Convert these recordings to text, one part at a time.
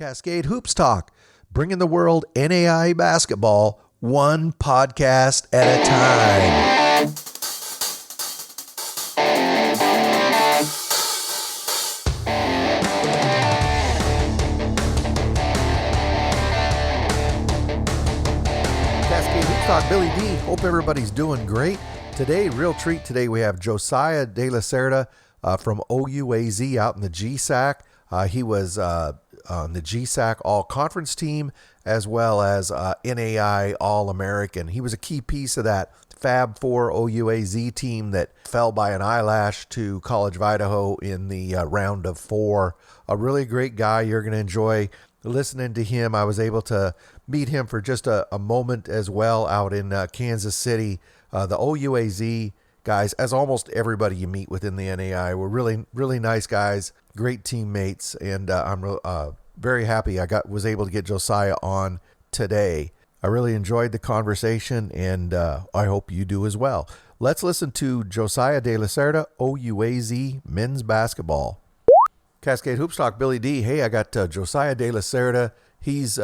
Cascade Hoops Talk, bringing the world NAIA basketball one podcast at a time. Cascade Hoops Talk, Billy D. Hope everybody's doing great. Today, real treat today, we have Josiah De'laCerda from OUAZ out in the GSAC. He was on the GSAC All-Conference team as well as NAIA All-American. He was a key piece of that Fab 4 OUAZ team that fell by an eyelash to College of Idaho in the round of 4. A really great guy. You're going to enjoy listening to him. I was able to meet him for just a moment as well out in Kansas City. The OUAZ guys, as almost everybody you meet within the NAIA, were really, really nice guys, great teammates, and I'm very happy I was able to get Josiah on today. I really enjoyed the conversation, and I hope you do as well. Let's listen to Josiah De'laCerda, OUAZ men's basketball. Cascade Hoops Talk, Billy D. Hey, I got Josiah De'laCerda. He's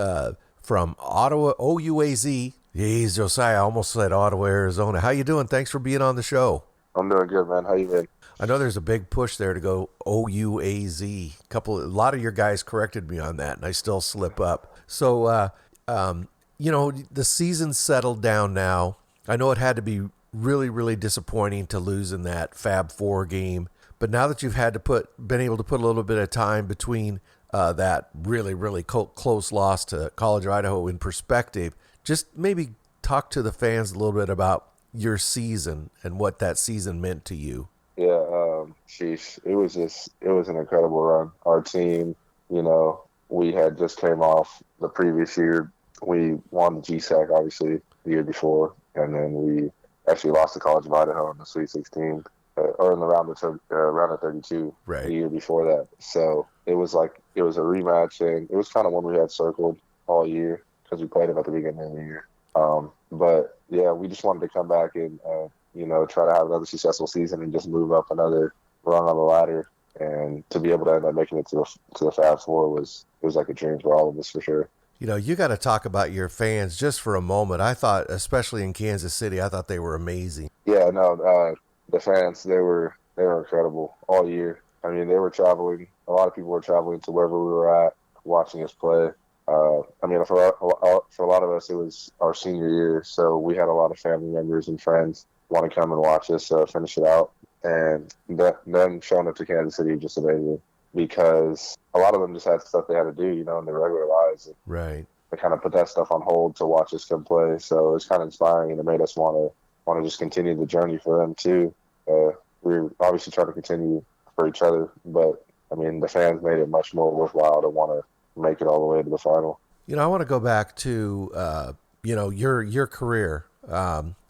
from Ottawa, OUAZ. Jeez, Josiah, I almost said Ottawa, Arizona. How you doing? Thanks for being on the show. I'm doing good, man. How you been? I know there's a big push there to go OUAZ. A lot of your guys corrected me on that, and I still slip up. So, the season's settled down now. I know it had to be really, really disappointing to lose in that Fab 4 game. But now that you've been able to put a little bit of time between that really, really close loss to College of Idaho in perspective, just maybe talk to the fans a little bit about your season and what that season meant to you. Yeah, it was an incredible run. Our team, we had just came off the previous year. We won the GSAC, obviously, the year before, and then we actually lost to College of Idaho in the Sweet 16, or in the round of 32 right. The year before that. So it was a rematch, and it was kind of one we had circled all year because we played them at the beginning of the year. But yeah, we just wanted to come back and try to have another successful season and just move up another rung on the ladder. And to be able to end up making it to the Fab 4 was like a dream for all of us, for sure. You got to talk about your fans just for a moment. I thought, especially in Kansas City, I thought they were amazing. Yeah, no, the fans, they were incredible all year. I mean, they were traveling. A lot of people were traveling to wherever we were at, watching us play. For a lot of us, it was our senior year, so we had a lot of family members and friends want to come and watch us finish it out. And them showing up to Kansas City just amazing, because a lot of them just had stuff they had to do, in their regular lives. Right. They kind of put that stuff on hold to watch us come play, so it's kind of inspiring, and it made us want to just continue the journey for them too. We're obviously trying to continue for each other, but I mean, the fans made it much more worthwhile to want to make it all the way to the final. I want to go back to your career.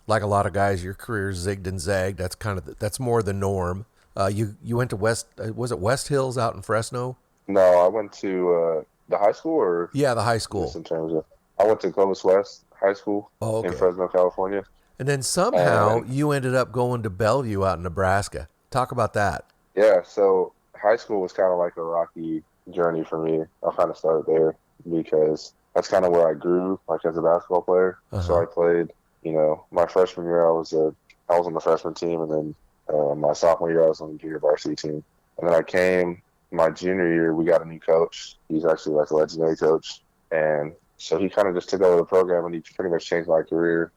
Like a lot of guys, your career zigged and zagged. That's more the norm. You went to was it West Hills out in Fresno? No, I went to the high school, or the high school. Just in terms of, I went to Clovis West High School in Fresno, California. And then somehow you ended up going to Bellevue out in Nebraska. Talk about that. Yeah, so high school was kind of like a rocky journey for me. I kind of started there because that's kind of where I grew, like as a basketball player. Uh-huh. So I played, my freshman year I was on the freshman team, and then my sophomore year I was on the junior varsity team. And then my junior year, we got a new coach. He's actually like a legendary coach, and so he kind of just took over the program, and he pretty much changed my career.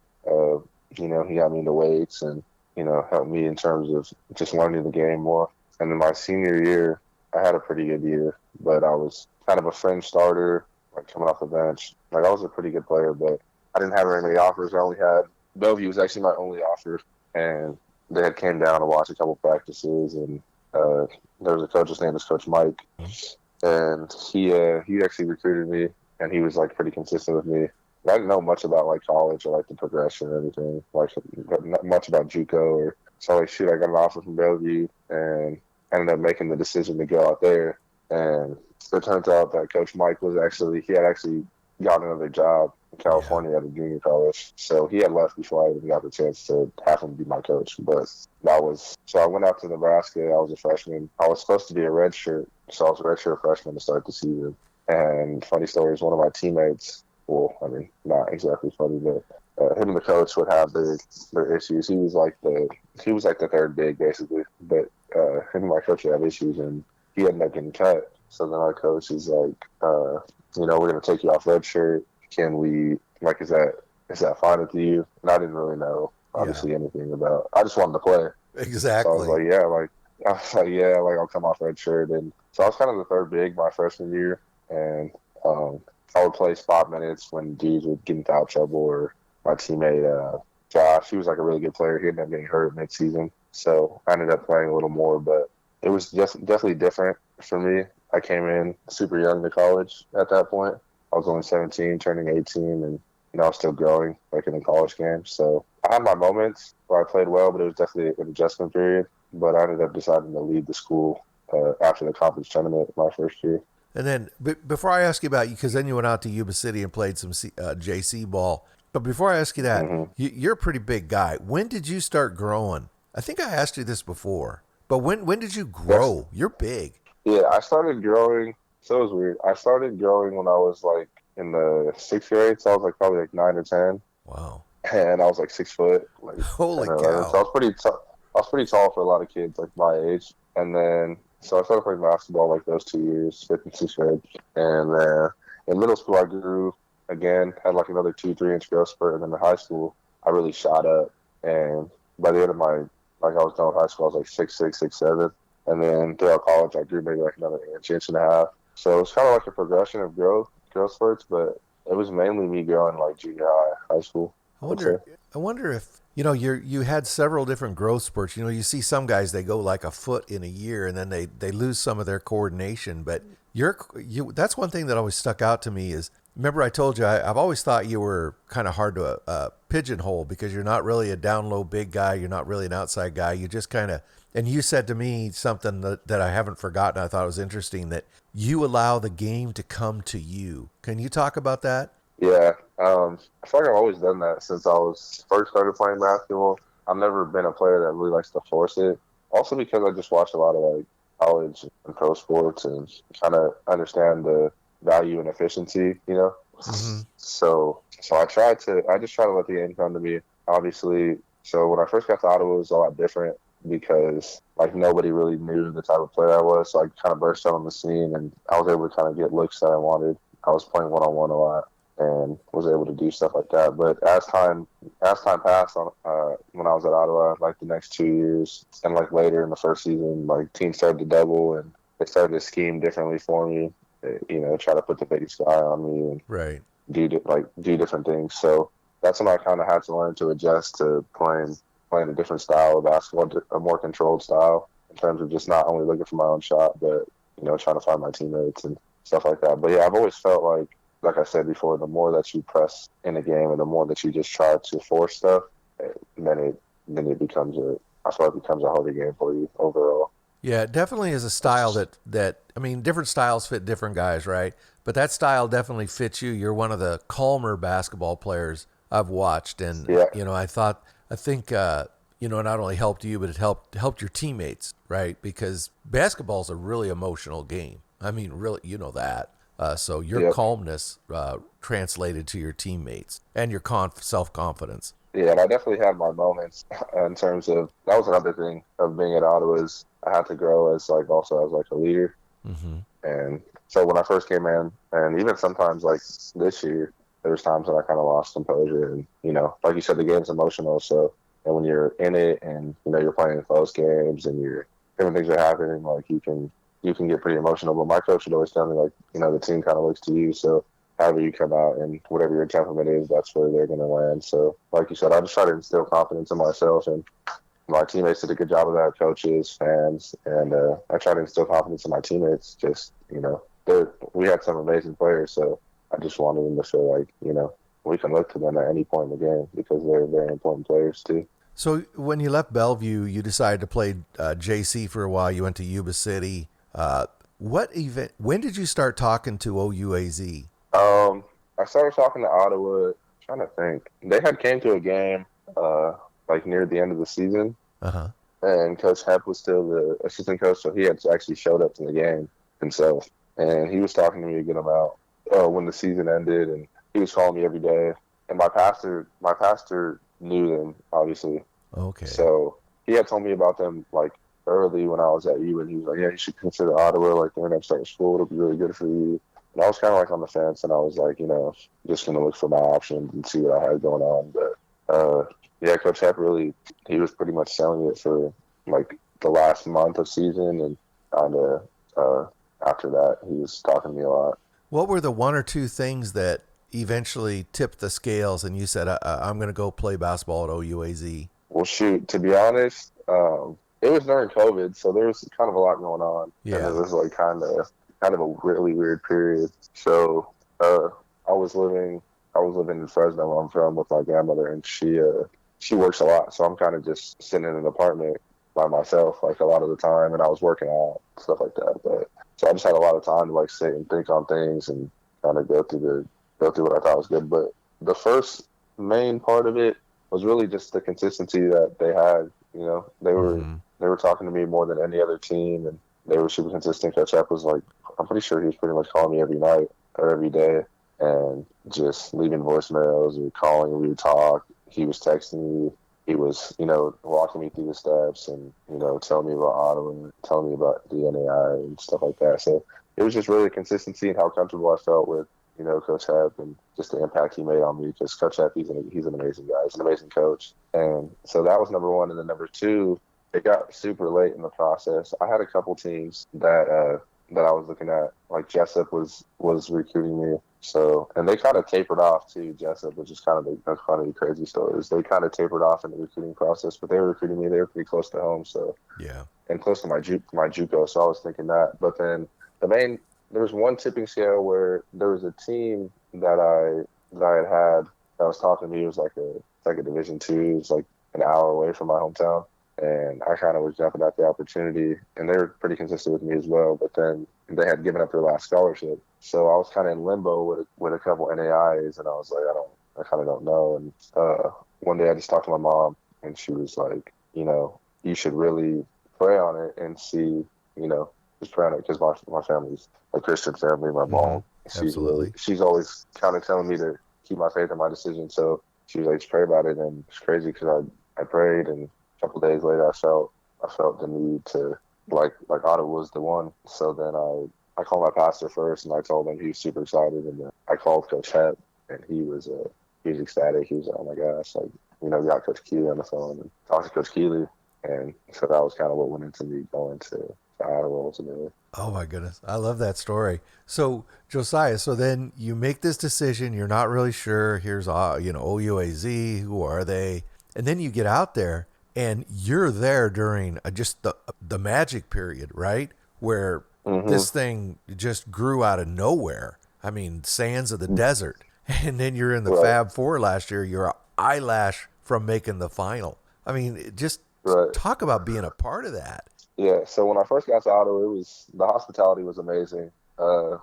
He got me into weights and helped me in terms of just learning the game more. And then my senior year, I had a pretty good year, but I was kind of a fringe starter, like coming off the bench. Like, I was a pretty good player, but I didn't have very many offers. Bellevue was actually my only offer, and they had came down to watch a couple practices, and there was a coach, his name was Coach Mike, and he actually recruited me, and he was like pretty consistent with me. I didn't know much about like college or like the progression or anything, like not much about JUCO, so I got an offer from Bellevue and ended up making the decision to go out there. And it turns out that Coach Mike had actually got another job in California at a junior college. So he had left before I even got the chance to have him be my coach. But so I went out to Nebraska. I was a freshman. I was supposed to be a redshirt, so I was a redshirt freshman to start the season. And funny story is one of my teammates, well, I mean, not exactly funny, but him and the coach would have their issues. He was like the third big basically, but him and my coach would have issues, and he ended up getting cut. So then our coach is like, we're gonna take you off red shirt. Can we like is that fine with you? And I didn't really know Yeah, obviously anything about. I just wanted to play, so exactly. I was like yeah, like I'll come off red shirt, and so I was kind of the third big my freshman year, and I would play spot minutes when dudes would get in foul trouble, or my teammate Josh, he was like a really good player. He ended up getting hurt mid-season, so I ended up playing a little more. But it was just definitely different for me. I came in super young to college at that point. I was only 17, turning 18, and I was still growing like in the college game. So I had my moments where I played well, but it was definitely an adjustment period. But I ended up deciding to leave the school after the conference tournament my first year. And then before I ask you about you, because then you went out to Yuba City and played some JC ball. But before I ask you that, Mm-hmm. you're a pretty big guy. When did you start growing? I think I asked you this before, but when did you Yes. grow? You're big. Yeah, I started growing. So it was weird. I started growing when I was like in the sixth grade. So I was like probably like 9 or 10, Wow. and I was like 6 foot, like 10 Holy or 11. So cow. I was pretty tall. I was pretty tall for a lot of kids like my age. And then so I started playing basketball like those 2 years, fifth and sixth grade. And then in middle school I grew again, had like another 2, 3 inch growth spurt, and then in high school I really shot up. And by the end of my like I was done with high school, I was like 6'6", 6'7". And then throughout college I grew maybe like another inch, inch and a half. So it was kind of like a progression of growth spurts, but it was mainly me growing like junior high, high school, I I would say. wonder. I wonder if you had several different growth spurts. You see some guys they go like a foot in a year and then they lose some of their coordination. But that's one thing that always stuck out to me is remember I told you I've always thought you were kind of hard to pigeonhole because you're not really a down low big guy. You're not really an outside guy. You just kind of and you said to me something that I haven't forgotten. I thought was interesting that you allow the game to come to you. Can you talk about that? Yeah, I feel like I've always done that since I was first started playing basketball. I've never been a player that really likes to force it. Also because I just watch a lot of like college and pro sports and kind of understand the value and efficiency, you know. Mm-hmm. So I just try to let the game come to me. Obviously, so when I first got to Ottawa, it was a lot different because like nobody really knew the type of player I was. So I kind of burst out on the scene, and I was able to kind of get looks that I wanted. I was playing one on one a lot and was able to do stuff like that. But as time passed, when I was at Ottawa, like the next 2 years, and like later in the first season, like teams started to double and they started to scheme differently for me. Try to put the biggest guy on me and Right. do different things. So that's when I kind of had to learn to adjust to playing a different style of basketball, a more controlled style in terms of just not only looking for my own shot, but trying to find my teammates and stuff like that. But yeah, I've always felt like I said before, the more that you press in a game and the more that you just try to force stuff, then it becomes I feel like it becomes a harder game for you overall. Yeah, it definitely is a style that I mean, different styles fit different guys, right? But that style definitely fits you. You're one of the calmer basketball players I've watched, and Yeah, I think it not only helped you, but it helped your teammates, right? Because basketball's a really emotional game. I mean, really, you know that. So your yep. calmness translated to your teammates and your self confidence. Yeah, and I definitely had my moments in terms of that was another thing of being at Ottawa is I had to grow as also as like a leader. Mm-hmm. And so when I first came in, and even sometimes like this year, there was times that I kind of lost composure. And like you said, the game's emotional. So and when you're in it, and you're playing close games, and different things are happening, like you can get pretty emotional. But my coach would always tell me like the team kind of looks to you. So however you come out and whatever your temperament is, that's where they're going to land. So like you said, I just try to instill confidence in myself, and my teammates did a good job of that, coaches, fans, and I try to instill confidence in my teammates. Just we had some amazing players, so I just wanted them to feel like we can look to them at any point in the game because they're very important players too. So when you left Bellevue, you decided to play JC for a while. You went to Yuba City. What event? When did you start talking to OUAZ? I started talking to Ottawa. Trying to think, they had came to a game like near the end of the season, Uh huh. and Coach Hep was still the assistant coach, so he had actually showed up to the game himself. and he was talking to me again about when the season ended, and he was calling me every day. And my pastor knew them obviously, Okay. so he had told me about them like early when I was at U, and he was like, "Yeah, you should consider Ottawa like their next start of school. It'll be really good for you." And I was kind of like on the fence, and I was like, just gonna look for my options and see what I had going on. But yeah, Coach Hepp really, he was pretty much selling it for like the last month of season, and kind of after that, he was talking to me a lot. What were the one or two things that eventually tipped the scales and you said, I'm going to go play basketball at OUAZ? Well, shoot, to be honest, it was during COVID, so there was kind of a lot going on, and it Yeah. was like kind of a really weird period. So uh, I was living I was living in Fresno, where I'm from, with my grandmother, and she works a lot, so I'm kind of just sitting in an apartment by myself like a lot of the time, and I was working out stuff like that. But so I just had a lot of time to like sit and think on things and kind of go through what I thought was good. But the first main part of it was really just the consistency that they had. Mm-hmm. They were talking to me more than any other team, and they were super consistent. Coach Epp was like, I'm pretty sure he was pretty much calling me every night or every day, and just leaving voicemails or calling. We would talk. He was texting me. He was, walking me through the steps, and telling me about Ottawa and telling me about the NAIA and stuff like that. So it was just really consistency and how comfortable I felt with Coach Hepp, and just the impact he made on me. Because Coach Hepp, he's an amazing guy. He's an amazing coach. And so that was number one. And then number two, it got super late in the process. I had a couple teams that I was looking at. Like Jessup was recruiting me. So, and they kind of tapered off too, Jessup, which is kind of the crazy stories. They kind of tapered off in the recruiting process, but they were recruiting me. They were pretty close to home, so, Yeah. and close to my JUCO. So I was thinking that. But then there was one tipping scale where there was a team that I had that was talking to me. It was like a Division II. It was like an hour away from my hometown, and I kind of was jumping at the opportunity, and they were pretty consistent with me as well. But then they had given up their last scholarship, so I was kind of in limbo with a couple NAIAs, and I was like, I kind of don't know. And one day I just talked to my mom, and she was like, you should really pray on it and see, just pray on it, because my family's a Christian family. My Mm-hmm. mom, Absolutely. she's always kind of telling me to keep my faith in my decision. So she was like, just pray about it. And it's crazy because I prayed, and a couple of days later I felt the need to, like Ottawa was the one. So then I called my pastor first, and I told him. He was super excited, and then I called Coach Hepp, and he was ecstatic. He was like, oh my gosh, like, got Coach Keeley on the phone and talked to Coach Keeley. And so that was kind of what went into me going to Ottawa ultimately. Oh my goodness. I love that story. So Josiah, so then you make this decision. You're not really sure. Here's, OUAZ. Who are they? And then you get out there and you're there during just the magic period, right? Where Mm-hmm. this thing just grew out of nowhere. I mean, sands of the desert. And then you're in the Right, Fab Four last year. You're an eyelash from making the final. I mean, just right. talk about being a part of that. Yeah, so when I first got to Ottawa, the hospitality was amazing. Right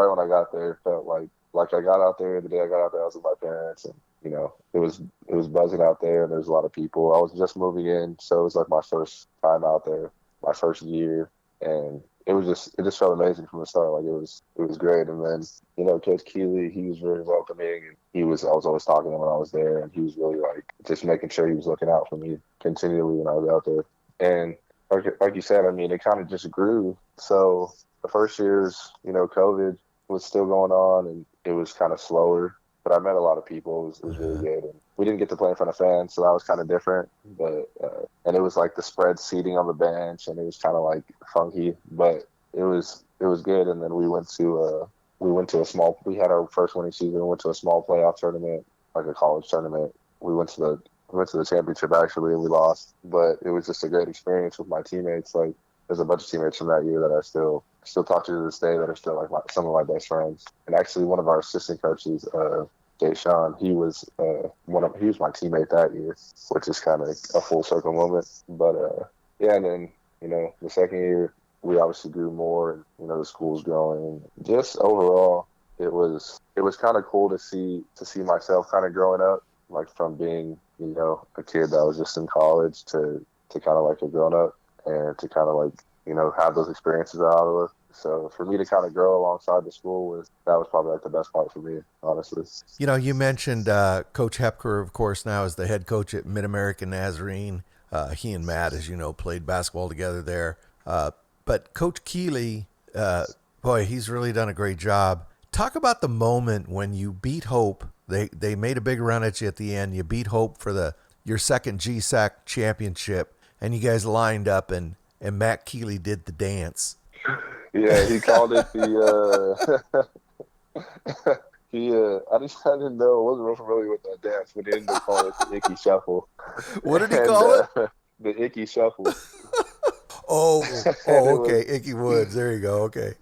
when I got there, it felt like I got out there. The day I got out there, I was with my parents, and it was buzzing out there. And there was a lot of people. I was just moving in, so it was like my first time out there, my first year, and it just felt amazing from the start. Like it was great. And then Coach Keeley, he was very welcoming, and I was always talking to him when I was there, and he was really like just making sure he was looking out for me continually when I was out there. And like you said, I mean, it kind of just grew. So the first years, COVID was still going on, and it was kind of slower. But I met a lot of people. It was really Uh-huh. good. And we didn't get to play in front of fans, so that was kind of different. But and it was like the spread seating on the bench, and it was kind of like funky, but it was good. And then we went to a small. We had our first winning season. We went to a small playoff tournament, like a college tournament. We went to the we went to the championship actually, and we lost. But it was just a great experience with my teammates. Like there's a bunch of teammates from that year that I still talk to this day, that are still like some of my best friends. And actually, one of our assistant coaches, Jay Sean, he was he was my teammate that year, which is kind of a full circle moment. But yeah, and then the second year we obviously grew more, and the school's growing. Just overall, it was kind of cool to see myself kind of growing up, like from being a kid that was just in college to kind of like a grown up, and to kind of like have those experiences at Ottawa. So for me to kind of grow alongside the school was probably like the best part for me, honestly. You mentioned Coach Hepker, of course, now is the head coach at Mid-American Nazarene. He and Matt, as you know, played basketball together there. But Coach Keeley, boy, he's really done a great job. Talk about the moment when you beat Hope. They made a big run at you at the end. You beat Hope for your second GSAC championship, and you guys lined up, and Matt Keeley did the dance. Yeah, he called it the. I didn't know. I wasn't real familiar with that dance, but he ended up calling it the Icky Shuffle. What did he call it? The Icky Shuffle. Oh, okay. Was, Icky Woods. There you go. Okay.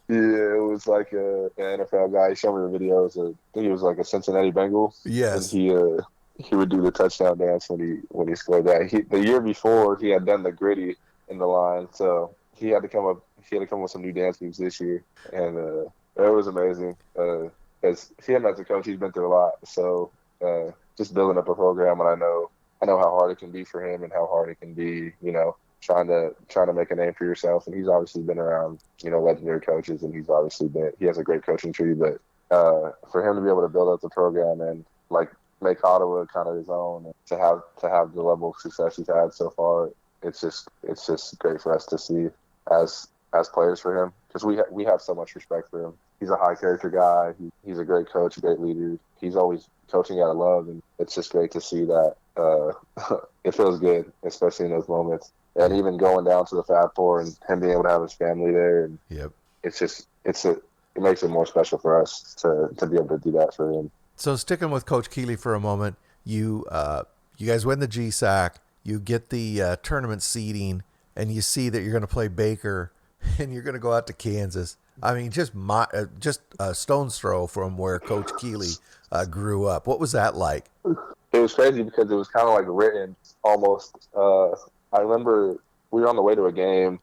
Yeah, it was like an NFL guy. He showed me the videos. I think he was like a Cincinnati Bengal. Yes. And he would do the touchdown dance when he scored that. The year before he had done the gritty in the line, so he had to come up with some new dance moves this year, and it was amazing. Because him as a coach, he's been through a lot. So just building up a program, and I know how hard it can be for him and how hard it can be, trying to make a name for yourself. And he's obviously been around, legendary coaches, and he has a great coaching tree. But for him to be able to build up the program and like make Ottawa kind of his own, and to have the level of success he's had so far, it's just great for us to see as players for him, because we have so much respect for him. He's a high character guy. He's a great coach, a great leader. He's always coaching out of love, and it's just great to see that. It feels good, especially in those moments. And even going down to the Fab Four and him being able to have his family there, and yep. It makes it more special for us to be able to do that for him. So sticking with Coach Keeley for a moment, you guys win the GSAC, you get the tournament seeding, and you see that you're going to play Baker, and you're going to go out to Kansas. I mean, just a stone's throw from where Coach Keeley grew up. What was that like? It was crazy because it was kind of like written almost. I remember we were on the way to a game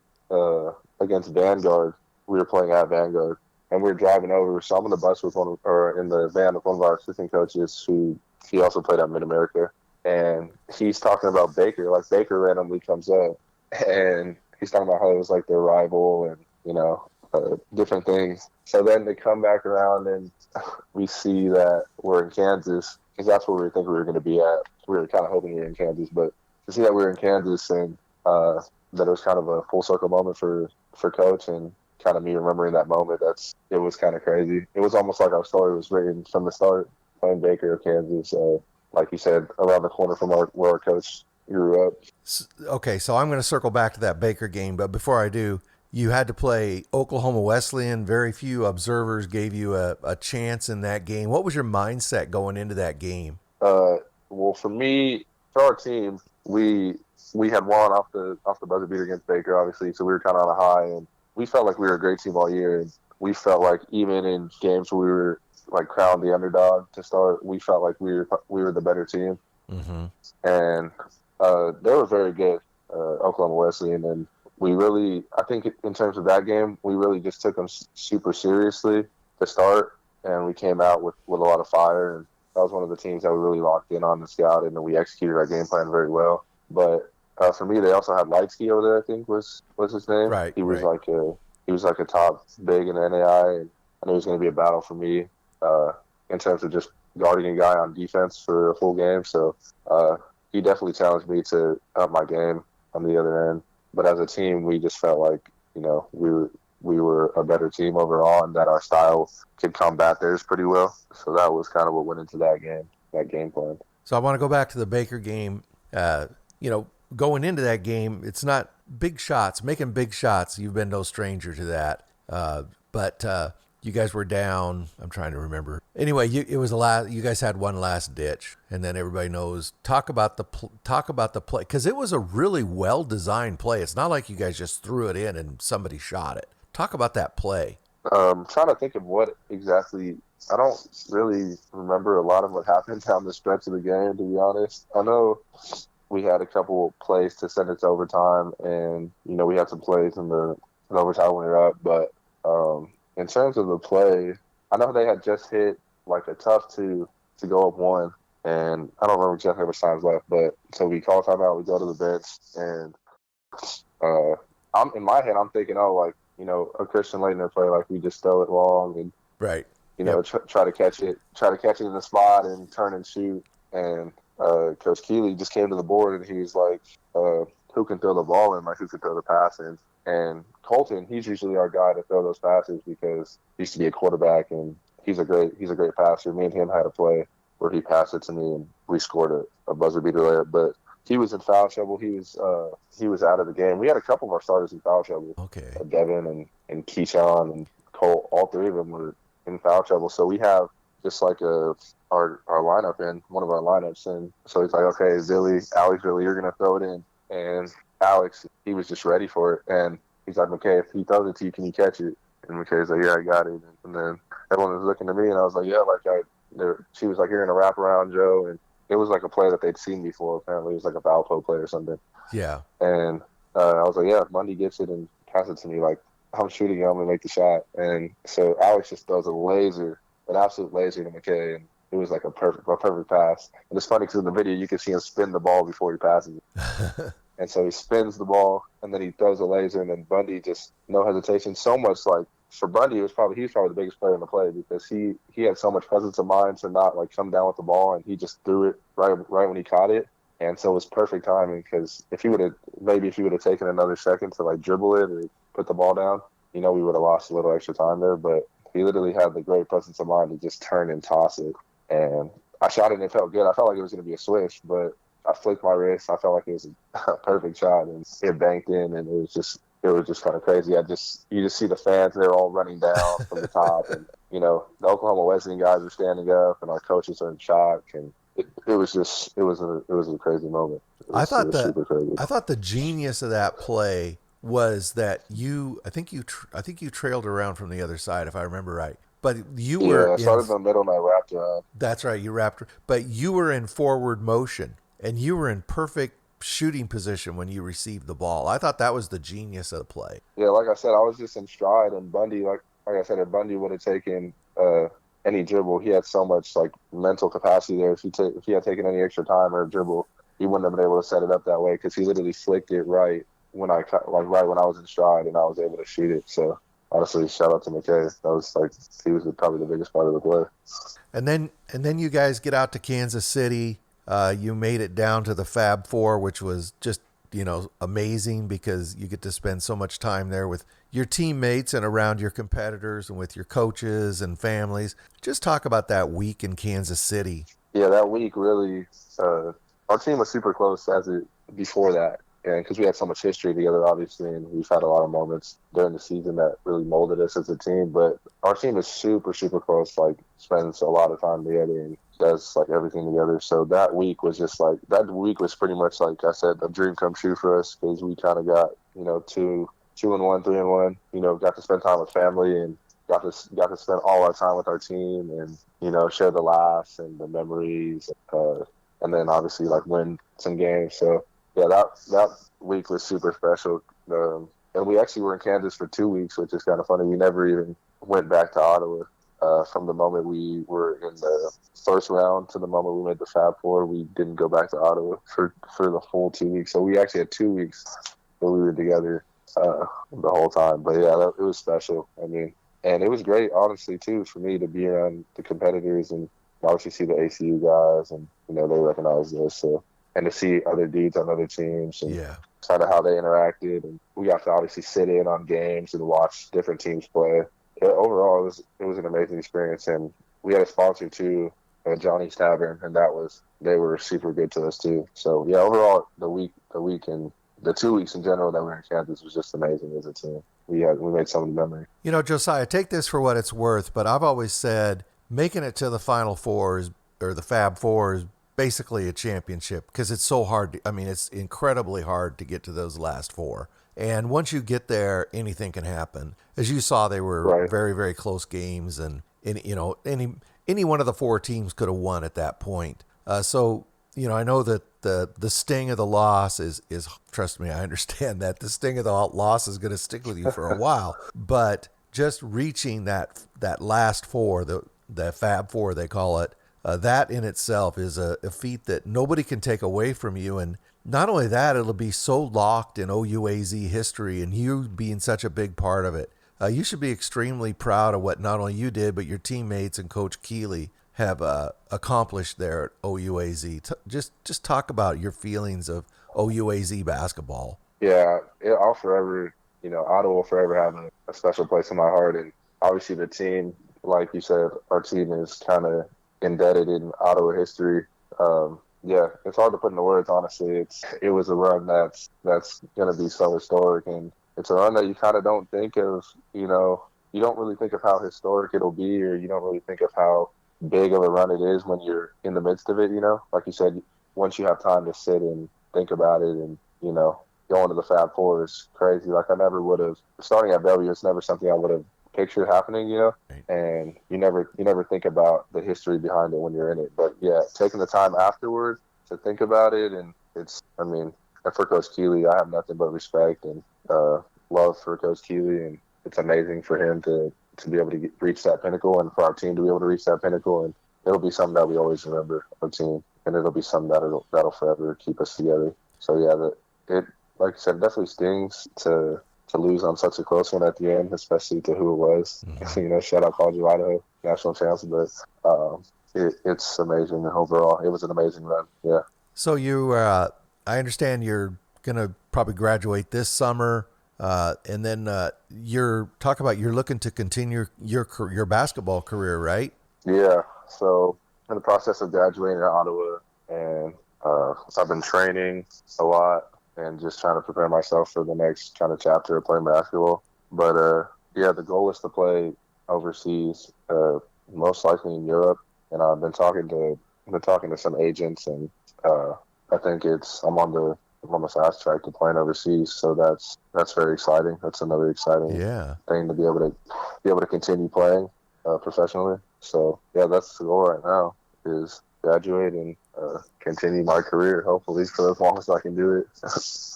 against Vanguard. We were playing at Vanguard, and we were driving over. So I'm on the bus in the van with one of our assistant coaches, who he also played at Mid-America, and he's talking about Baker. Like, Baker randomly comes up, and he's talking about how it was like their rival, and different things. So then they come back around, and we see that we're in Kansas, because that's where we think we were going to be at. We were kind of hoping we were in Kansas, but to see that we were in Kansas, and that it was kind of a full circle moment for Coach, and kind of me remembering that moment, it was kind of crazy. It was almost like our story was written from the start, playing Baker of Kansas, like you said, around the corner from where our coach grew up. Okay, so I'm going to circle back to that Baker game, but before I do, you had to play Oklahoma Wesleyan. Very few observers gave you a chance in that game. What was your mindset going into that game? Well, for our team, we had won off the buzzer beater against Baker, obviously, so we were kind of on a high, and we felt like we were a great team all year. And we felt like even in games where we were like crowned the underdog to start, we felt like we were the better team. Mm-hmm. And they were very good, Oklahoma Wesleyan, and I think in terms of that game, we really just took them super seriously to start, and we came out with a lot of fire, and that was one of the teams that we really locked in on the scout, and we executed our game plan very well. But for me, they also had Lightsky over there, I think was his name. Right. He was like a top big in the NAIA, and I knew it was going to be a battle for me in terms of just guarding a guy on defense for a full game. So he definitely challenged me to up my game on the other end. But as a team, we just felt like, we were a better team overall, and that our style could combat theirs pretty well. So that was kind of what went into that game plan. So I want to go back to the Baker game. Going into that game, it's not big shots, making big shots. You've been no stranger to that. But you guys were down. I'm trying to remember. Anyway, you guys had one last ditch, and then everybody knows. Talk about the play, because it was a really well designed play. It's not like you guys just threw it in and somebody shot it. Talk about that play. Trying to think of what exactly. I don't really remember a lot of what happened down the stretch of the game, to be honest. I know we had a couple plays to send it to overtime, and we had some plays in the overtime when we were up, but. In terms of the play, I know they had just hit like a tough two to go up one, and I don't remember exactly how much time was left, but so we call timeout, we go to the bench, and I'm in my head, I'm thinking, a Christian Laettner play, like we just throw it long and Right. try to catch it in the spot and turn and shoot. And Coach Keeley just came to the board and he was like, who can throw the ball in, like who can throw the pass in. And Colton, he's usually our guy to throw those passes because he used to be a quarterback and he's a great passer. Me and him had a play where he passed it to me and we scored a buzzer beater layup. But he was in foul trouble. He was out of the game. We had a couple of our starters in foul trouble. Okay. Devin and Keyshawn and Cole, all three of them were in foul trouble. So we have just like our lineup in, one of our lineups in. So he's like, okay, Alex, you're going to throw it in. And Alex, he was just ready for it. And he's like, McKay, if he throws it to you, can you catch it? And McKay's like, yeah, I got it. And then everyone was looking at me and I was like, yeah, she was like, you're going to wrap around Joe. And it was like a play that they'd seen before. Apparently it was like a Valpo play or something. Yeah. And I was like, yeah, if Mundy gets it and passes it to me, like, I'm shooting, I'm going to make the shot. And so Alex just throws an absolute laser to McKay. And it was like a perfect pass. And it's funny because in the video, you can see him spin the ball before he passes it. And so he spins the ball and then he throws a laser. And then Bundy just no hesitation. So much like for Bundy, he was probably the biggest player in the play because he had so much presence of mind to not like come down with the ball. And he just threw it right when he caught it. And so it was perfect timing because if he would have taken another second to like dribble it or put the ball down, we would have lost a little extra time there. But he literally had the great presence of mind to just turn and toss it. And I shot it and it felt good. I felt like it was going to be a swish, but I flicked my wrist. I felt like it was a perfect shot and it banked in. And it was just kind of crazy. You just see the fans, they're all running down from the top. And, the Oklahoma Wesleyan guys are standing up and our coaches are in shock. And it was a crazy moment. I thought the genius of that play was that I think you trailed around from the other side, if I remember right. But you were I started in the middle and I wrapped around. That's right, you wrapped. But you were in forward motion and you were in perfect shooting position when you received the ball. I thought that was the genius of the play. Yeah, like I said, I was just in stride, and Bundy, like I said, if Bundy would have taken any dribble, he had so much like mental capacity there. If he had taken any extra time or dribble, he wouldn't have been able to set it up that way because he literally flicked it right when I was in stride and I was able to shoot it. So honestly, shout out to McKay. That was he was probably the biggest part of the play. And then you guys get out to Kansas City. You made it down to the Fab Four, which was just amazing because you get to spend so much time there with your teammates and around your competitors and with your coaches and families. Just talk about that week in Kansas City. Yeah, that week really, our team was super close before that. And because we had so much history together, obviously, and we've had a lot of moments during the season that really molded us as a team. But our team is super, super close, spends a lot of time together and does, everything together. So that week was pretty much, like I said, a dream come true for us because we kind of got, 2-1, 3-1, got to spend time with family and got to spend all our time with our team and, share the laughs and the memories and then obviously, win some games. So, yeah, that week was super special. And we actually were in Kansas for 2 weeks, which is kind of funny. We never even went back to Ottawa from the moment we were in the first round to the moment we made the Fab Four. We didn't go back to Ottawa for the full 2 weeks. So we actually had 2 weeks where we were together the whole time. But, yeah, it was special. I mean, and it was great, honestly, too, for me to be around the competitors and obviously see the ACU guys and, they recognize us. So. And to see other dudes on other teams and kind of how they interacted. And we got to obviously sit in on games and watch different teams play. Overall, it was an amazing experience. And we had a sponsor too, Johnny's Tavern, and they were super good to us too. So yeah, overall, the week and the 2 weeks in general that we were in Kansas was just amazing as a team. We made some of the memory. Josiah, take this for what it's worth, but I've always said making it to the Final Fours or the Fab Fours basically a championship because it's so hard. It's incredibly hard to get to those last four. And once you get there, anything can happen. As you saw, they were very, very close games, and any one of the four teams could have won at that point. So I know that the sting of the loss is trust me, I understand that the sting of the loss is going to stick with you for a while. But just reaching that last four, the Fab Four they call it. that in itself is a feat that nobody can take away from you. And not only that, it'll be so locked in OUAZ history and you being such a big part of it. You should be extremely proud of what not only you did, but your teammates and Coach Keeley have accomplished there at OUAZ. Just talk about your feelings of OUAZ basketball. Yeah, I'll forever, Ottawa will forever have a special place in my heart. And obviously the team, like you said, our team is kind of indebted in Ottawa history. Yeah, it's hard to put into words, honestly. It was a run that's going to be so historic, and it's a run that you kind of don't think of, you don't really think of how historic it'll be, or you don't really think of how big of a run it is when you're in the midst of it, Like you said, once you have time to sit and think about it and, going to the Fab Four is crazy. Like, I never would have, starting at W, it's never something I would have pictured happening, and you never think about the history behind it when you're in it. But yeah, taking the time afterwards to think about it, and and for Coach Keeley, I have nothing but respect and love for Coach Keeley, and it's amazing for him to be able to reach that pinnacle, and for our team to be able to reach that pinnacle, and it'll be something that we always remember, our team, and it'll be something that'll forever keep us together. So yeah, it like I said, definitely stings to lose on such a close one at the end, especially to who it was. Mm-hmm. Shout out College of Idaho, national champs, but it's amazing overall. It was an amazing run. Yeah. So I understand you're gonna probably graduate this summer, and then you're looking to continue your basketball career, right? Yeah. So in the process of graduating at Ottawa, and I've been training a lot and just trying to prepare myself for the next kind of chapter of playing basketball. But the goal is to play overseas, most likely in Europe. And I've been talking to some agents, and I think I'm on the fast track to playing overseas. So that's very exciting. That's another exciting thing to be able to continue playing professionally. So yeah, that's the goal right now, is graduate and continue my career, hopefully, for as long as I can do it.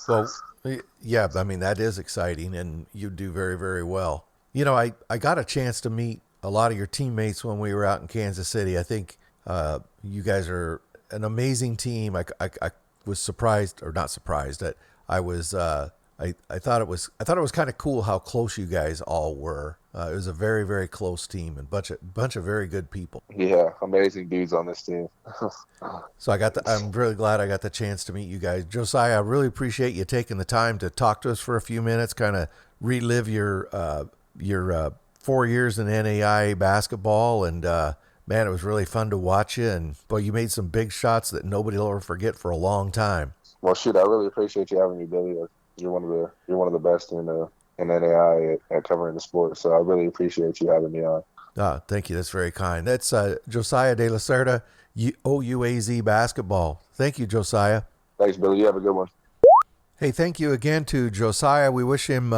Well, yeah, that is exciting, and you do very, very well. I got a chance to meet a lot of your teammates when we were out in Kansas City. I think you guys are an amazing team. I was surprised, or not surprised, that I was. I thought it was kind of cool how close you guys all were. It was a very, very close team and bunch of very good people. Yeah, amazing dudes on this team. So I'm really glad I got the chance to meet you guys. Josiah, I really appreciate you taking the time to talk to us for a few minutes, kind of relive your 4 years in NAIA basketball, and man, it was really fun to watch you. And boy, you made some big shots that nobody will ever forget for a long time. Well, shoot, I really appreciate you having me, Billy. You're one of the best in NAIA at covering the sport. So I really appreciate you having me on. Thank you. That's very kind. That's Josiah De'laCerda, OUAZ basketball. Thank you, Josiah. Thanks, Billy. You have a good one. Hey, thank you again to Josiah. We wish him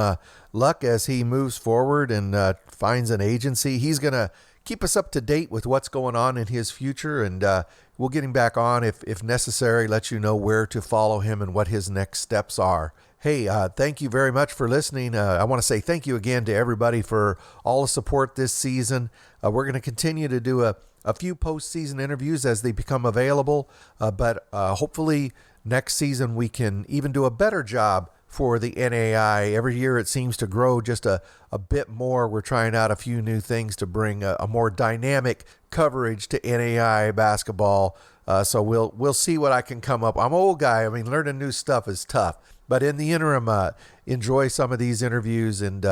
luck as he moves forward and finds an agency. He's going to keep us up to date with what's going on in his future, and we'll get him back on if necessary, let you know where to follow him and what his next steps are. Hey, thank you very much for listening. I want to say thank you again to everybody for all the support this season. We're going to continue to do a few postseason interviews as they become available, but hopefully next season we can even do a better job for the NAI. Every year it seems to grow just a bit more. We're trying out a few new things to bring a more dynamic coverage to NAI basketball. So we'll see what I can come up. I'm an old guy. Learning new stuff is tough. But in the interim, enjoy some of these interviews, and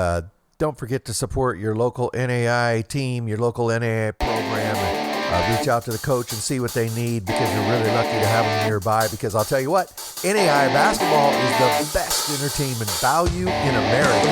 don't forget to support your local NAI team, your local NAI program, and reach out to the coach and see what they need, because you're really lucky to have them nearby. Because I'll tell you what, NAI basketball is the best entertainment value in America.